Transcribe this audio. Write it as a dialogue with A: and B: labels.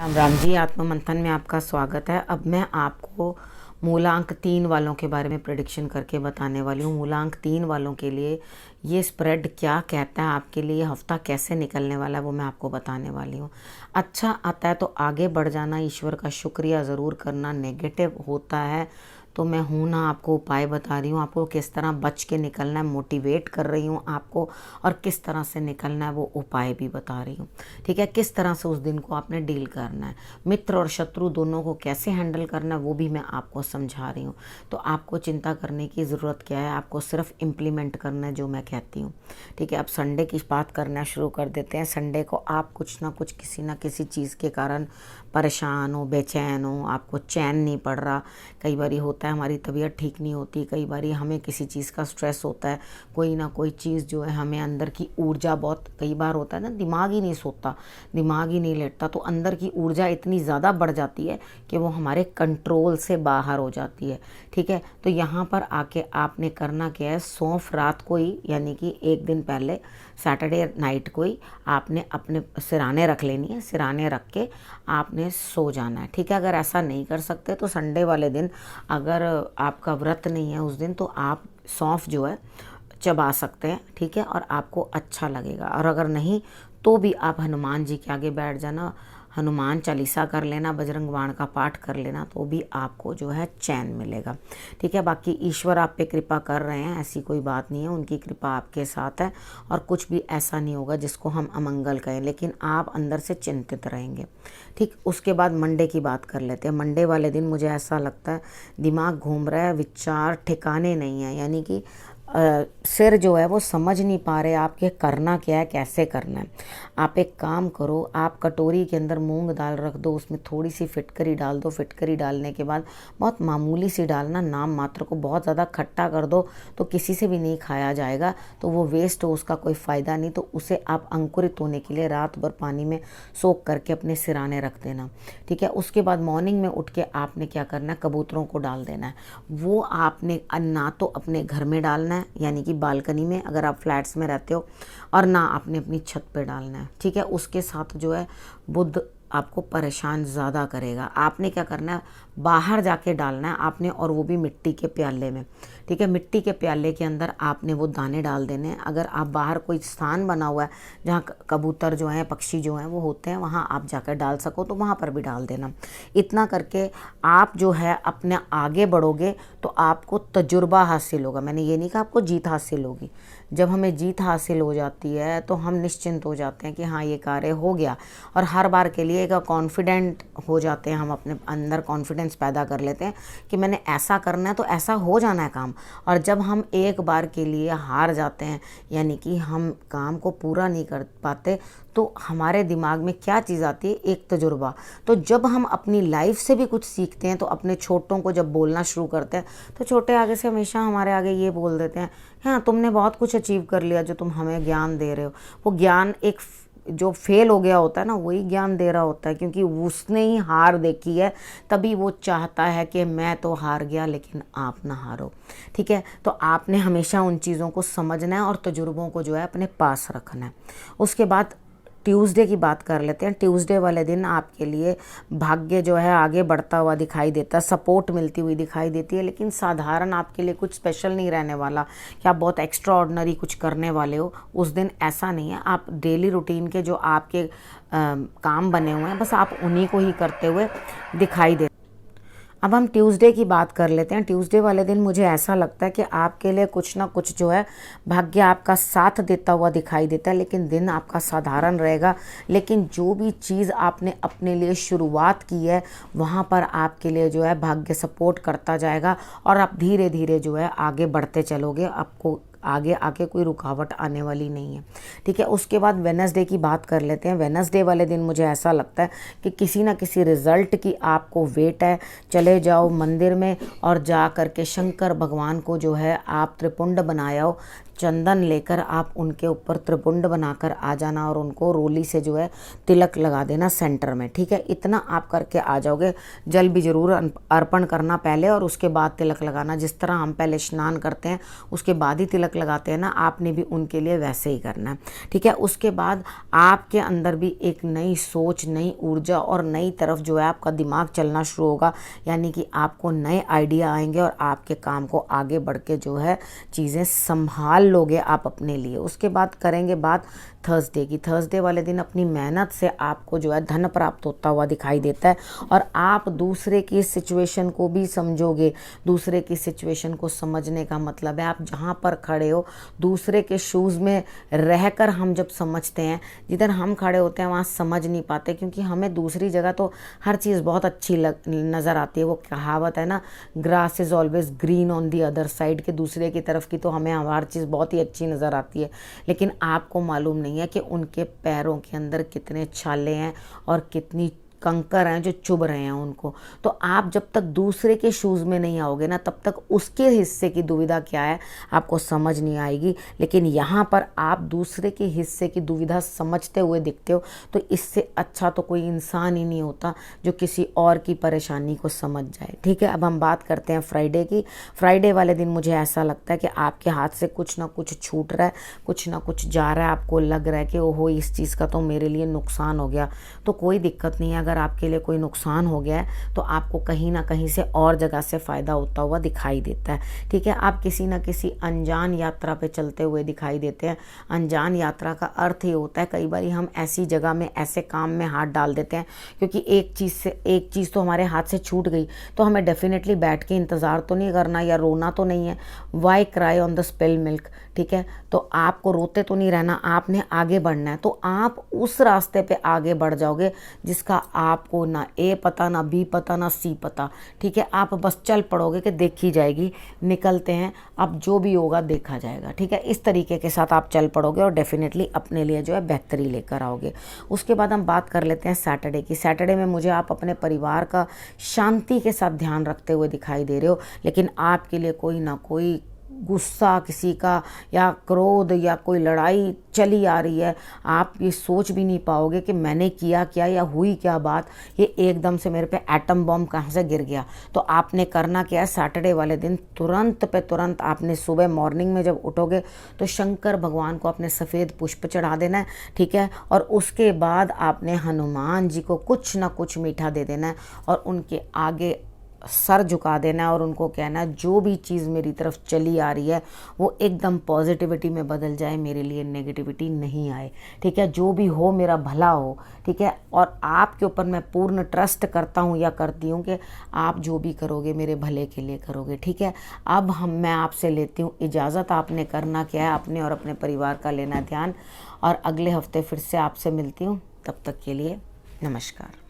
A: राम राम जी, आत्म मंथन में आपका स्वागत है। अब मैं आपको मूलांक 3 वालों के बारे में प्रेडिक्शन करके बताने वाली हूँ। मूलांक 3 वालों के लिए ये स्प्रेड क्या कहता है, आपके लिए ये हफ्ता कैसे निकलने वाला है, वो मैं आपको बताने वाली हूँ। अच्छा आता है तो आगे बढ़ जाना, ईश्वर का शुक्रिया ज़रूर करना। नेगेटिव होता है तो मैं हूँ ना आपको उपाय बता रही हूँ, आपको किस तरह बच के निकलना है, मोटिवेट कर रही हूँ आपको, और किस तरह से निकलना है वो उपाय भी बता रही हूँ। ठीक है, किस तरह से उस दिन को आपने डील करना है, मित्र और शत्रु दोनों को कैसे हैंडल करना है वो भी मैं आपको समझा रही हूँ। तो आपको चिंता करने की ज़रूरत क्या है, आपको सिर्फ इम्प्लीमेंट करना है जो मैं कहती हूँ। ठीक है, अब संडे की बात करना शुरू कर देते हैं। संडे को आप कुछ ना कुछ किसी ना किसी चीज़ के कारण परेशान हो, बेचैन हो, आपको चैन नहीं पड़ रहा। कई बार होता है हमारी तबीयत ठीक नहीं होती, कई बार हमें किसी चीज़ का स्ट्रेस होता है, कोई ना कोई चीज़ जो है हमें अंदर की ऊर्जा बहुत, कई बार होता है ना दिमाग ही नहीं सोता, दिमाग ही नहीं लेटता, तो अंदर की ऊर्जा इतनी ज़्यादा बढ़ जाती है कि वो हमारे कंट्रोल से बाहर हो जाती है। ठीक है, तो यहाँ पर आके आपने करना क्या है, सौंफ रात को ही यानी कि एक दिन पहले सैटरडे नाइट को ही आपने अपने सिराने रख लेनी है, सिराने रख के आपने सो जाना है। ठीक है, अगर ऐसा नहीं कर सकते तो संडे वाले दिन अगर आपका व्रत नहीं है उस दिन तो आप सौंफ जो है चबा सकते हैं। ठीक है, और आपको अच्छा लगेगा। और अगर नहीं तो भी आप हनुमान जी के आगे बैठ जाना, हनुमान चालीसा कर लेना, बजरंग बाण का पाठ कर लेना, तो भी आपको जो है चैन मिलेगा। ठीक है, बाकी ईश्वर आप पे कृपा कर रहे हैं, ऐसी कोई बात नहीं है, उनकी कृपा आपके साथ है और कुछ भी ऐसा नहीं होगा जिसको हम अमंगल कहें, लेकिन आप अंदर से चिंतित रहेंगे। ठीक, उसके बाद मंडे की बात कर लेते हैं। मंडे वाले दिन मुझे ऐसा लगता है दिमाग घूम रहा है, विचार ठिकाने नहीं है, यानी कि सिर जो है वो समझ नहीं पा रहे आपके करना क्या है, कैसे करना है। आप एक काम करो, आप कटोरी के अंदर मूंग दाल रख दो, उसमें थोड़ी सी फिटकरी डाल दो, फिटकरी डालने के बाद बहुत मामूली सी डालना, नाम मात्र को, बहुत ज़्यादा खट्टा कर दो तो किसी से भी नहीं खाया जाएगा, तो वो वेस्ट हो, उसका कोई फ़ायदा नहीं। तो उसे आप अंकुरित होने के लिए रात भर पानी में सोख करके अपने सिराने रख देना। ठीक है, उसके बाद मॉर्निंग में उठ के आपने क्या करना है, कबूतरों को डाल देना है। वो आपने ना तो अपने घर में डालना है यानी कि बालकनी में अगर आप फ्लैट्स में रहते हो, और ना आपने अपनी छत पे डालना है। ठीक है, उसके साथ जो है बुध आपको परेशान ज़्यादा करेगा। आपने क्या करना है, बाहर जाके डालना है आपने, और वो भी मिट्टी के प्याले में। ठीक है, मिट्टी के प्याले के अंदर आपने वो दाने डाल देने हैं। अगर आप बाहर कोई स्थान बना हुआ है जहाँ कबूतर जो हैं, पक्षी जो हैं वो होते हैं, वहाँ आप जाकर डाल सको तो वहाँ पर भी डाल देना। इतना करके आप जो है अपने आगे बढ़ोगे तो आपको तजुर्बा हासिल होगा। मैंने ये नहीं कहा आपको जीत हासिल होगी, जब हमें जीत हासिल हो जाती है तो हम निश्चिंत हो जाते हैं कि हाँ ये कार्य हो गया, और हर बार के लिए एक कॉन्फिडेंट हो जाते हैं, हम अपने अंदर कॉन्फिडेंस पैदा कर लेते हैं कि मैंने ऐसा करना है तो ऐसा हो जाना है काम। और जब हम एक बार के लिए हार जाते हैं यानी कि हम काम को पूरा नहीं कर पाते, तो हमारे दिमाग में क्या चीज़ आती है, एक तजुर्बा। तो जब हम अपनी लाइफ से भी कुछ सीखते हैं तो अपने छोटों को जब बोलना शुरू करते हैं तो छोटे आगे से हमेशा हमारे आगे ये बोल देते हैं, हाँ तुमने बहुत कुछ अचीव कर लिया जो तुम हमें ज्ञान दे रहे हो। वो ज्ञान एक जो फेल हो गया होता है ना, वही ज्ञान दे रहा होता है, क्योंकि उसने ही हार देखी है, तभी वो चाहता है कि मैं तो हार गया लेकिन आप ना हारो। ठीक है, तो आपने हमेशा उन चीज़ों को समझना है और तजुर्बों को जो है अपने पास रखना है। उसके बाद ट्यूसडे की बात कर लेते हैं। ट्यूसडे वाले दिन आपके लिए भाग्य जो है आगे बढ़ता हुआ दिखाई देता है, सपोर्ट मिलती हुई दिखाई देती है, लेकिन साधारण आपके लिए कुछ स्पेशल नहीं रहने वाला कि आप बहुत एक्स्ट्रा ऑर्डिनरी कुछ करने वाले हो उस दिन, ऐसा नहीं है। आप डेली रूटीन के जो आपके काम बने हुए हैं बस आप उन्हीं को ही करते हुए दिखाई दे। अब हम ट्यूसडे की बात कर लेते हैं। ट्यूसडे वाले दिन मुझे ऐसा लगता है कि आपके लिए कुछ ना कुछ जो है भाग्य आपका साथ देता हुआ दिखाई देता है, लेकिन दिन आपका साधारण रहेगा। लेकिन जो भी चीज़ आपने अपने लिए शुरुआत की है वहाँ पर आपके लिए जो है भाग्य सपोर्ट करता जाएगा, और आप धीरे धीरे जो है आगे बढ़ते चलोगे, आपको आगे आके कोई रुकावट आने वाली नहीं है। ठीक है, उसके बाद वेडनेसडे की बात कर लेते हैं। वेडनेसडे वाले दिन मुझे ऐसा लगता है कि किसी ना किसी रिजल्ट की आपको वेट है। चले जाओ मंदिर में और जा करके शंकर भगवान को जो है आप त्रिपुंड बनाया हो, चंदन लेकर आप उनके ऊपर त्रिपुंड बनाकर आ जाना और उनको रोली से जो है तिलक लगा देना सेंटर में, ठीक है। इतना आप करके आ जाओगे। जल भी जरूर अर्पण करना पहले और उसके बाद तिलक लगाना। जिस तरह हम पहले स्नान करते हैं उसके बाद ही तिलक लगाते हैं ना, आपने भी उनके लिए वैसे ही करना है, ठीक है। उसके बाद आपके अंदर भी एक नई सोच, नई ऊर्जा और नई तरफ जो है आपका दिमाग चलना शुरू होगा, यानी कि आपको नए आइडिया आएंगे और आपके काम को आगे बढ़ के जो है चीज़ें संभाल लोगे आप अपने लिए। उसके बाद करेंगे बात थर्सडे की। थर्सडे वाले दिन अपनी मेहनत से आपको जो है धन प्राप्त होता हुआ दिखाई देता है और आप दूसरे की सिचुएशन को भी समझोगे। दूसरे की सिचुएशन को समझने का मतलब है आप जहाँ पर खड़े हो दूसरे के शूज़ में रहकर हम जब समझते हैं, जिधर हम खड़े होते हैं वहाँ समझ नहीं पाते, क्योंकि हमें दूसरी जगह तो हर चीज़ बहुत अच्छी नज़र आती है। वो कहावत है ना, grass is always green on the other side, के दूसरे की तरफ की तो हमें हर चीज़ बहुत ही अच्छी नज़र आती है, लेकिन आपको मालूम नहीं है कि उनके पैरों के अंदर कितने छाले हैं और कितनी कंकर हैं जो चुभ रहे हैं उनको। तो आप जब तक दूसरे के शूज़ में नहीं आओगे ना, तब तक उसके हिस्से की दुविधा क्या है आपको समझ नहीं आएगी। लेकिन यहाँ पर आप दूसरे के हिस्से की दुविधा समझते हुए दिखते हो, तो इससे अच्छा तो कोई इंसान ही नहीं होता जो किसी और की परेशानी को समझ जाए, ठीक है। अब हम बात करते हैं फ्राइडे की। फ्राइडे वाले दिन मुझे ऐसा लगता है कि आपके हाथ से कुछ ना कुछ छूट रहा है, कुछ ना कुछ जा रहा है, आपको लग रहा है कि ओहो इस चीज़ का तो मेरे लिए नुकसान हो गया। तो कोई दिक्कत नहीं है, अगर आपके लिए कोई नुकसान हो गया है तो आपको कहीं ना कहीं से और जगह से फ़ायदा होता हुआ दिखाई देता है, ठीक है। आप किसी न किसी अनजान यात्रा पे चलते हुए दिखाई देते हैं। अनजान यात्रा का अर्थ ये होता है, कई बार हम ऐसी जगह में ऐसे काम में हाथ डाल देते हैं, क्योंकि एक चीज़ तो हमारे हाथ से छूट गई, तो हमें डेफिनेटली बैठ के इंतज़ार तो नहीं करना या रोना तो नहीं है। Why cry on the spill milk, ठीक है। तो आपको रोते तो नहीं रहना, आपने आगे बढ़ना है। तो आप उस रास्ते पे आगे बढ़ जाओगे जिसका आपको ना ए पता, ना बी पता, ना सी पता, ठीक है। आप बस चल पड़ोगे कि देखी जाएगी, निकलते हैं, अब जो भी होगा देखा जाएगा, ठीक है। इस तरीके के साथ आप चल पड़ोगे और डेफिनेटली अपने लिए जो है बेहतरी लेकर आओगे। उसके बाद हम बात कर लेते हैं सैटरडे की। सैटरडे में मुझे आप अपने परिवार का शांति के साथ ध्यान रखते हुए दिखाई दे रहे हो, लेकिन आपके लिए कोई ना कोई गुस्सा किसी का या क्रोध या कोई लड़ाई चली आ रही है। आप ये सोच भी नहीं पाओगे कि मैंने किया क्या या हुई क्या बात, ये एकदम से मेरे पे एटम बॉम्ब कहाँ से गिर गया। तो आपने करना क्या है, सैटरडे वाले दिन तुरंत पे तुरंत आपने सुबह मॉर्निंग में जब उठोगे तो शंकर भगवान को अपने सफ़ेद पुष्प चढ़ा देना है, ठीक है। और उसके बाद आपने हनुमान जी को कुछ ना कुछ मीठा दे देना है और उनके आगे सर झुका देना है और उनको कहना है जो भी चीज़ मेरी तरफ चली आ रही है वो एकदम पॉजिटिविटी में बदल जाए, मेरे लिए नेगेटिविटी नहीं आए, ठीक है। जो भी हो मेरा भला हो, ठीक है। और आपके ऊपर मैं पूर्ण ट्रस्ट करता हूँ या करती हूँ कि आप जो भी करोगे मेरे भले के लिए करोगे, ठीक है। अब मैं आपसे लेती हूँ इजाज़त। आपने करना क्या है, अपने और अपने परिवार का लेना ध्यान, और अगले हफ्ते फिर से आपसे मिलती हूँ। तब तक के लिए नमस्कार।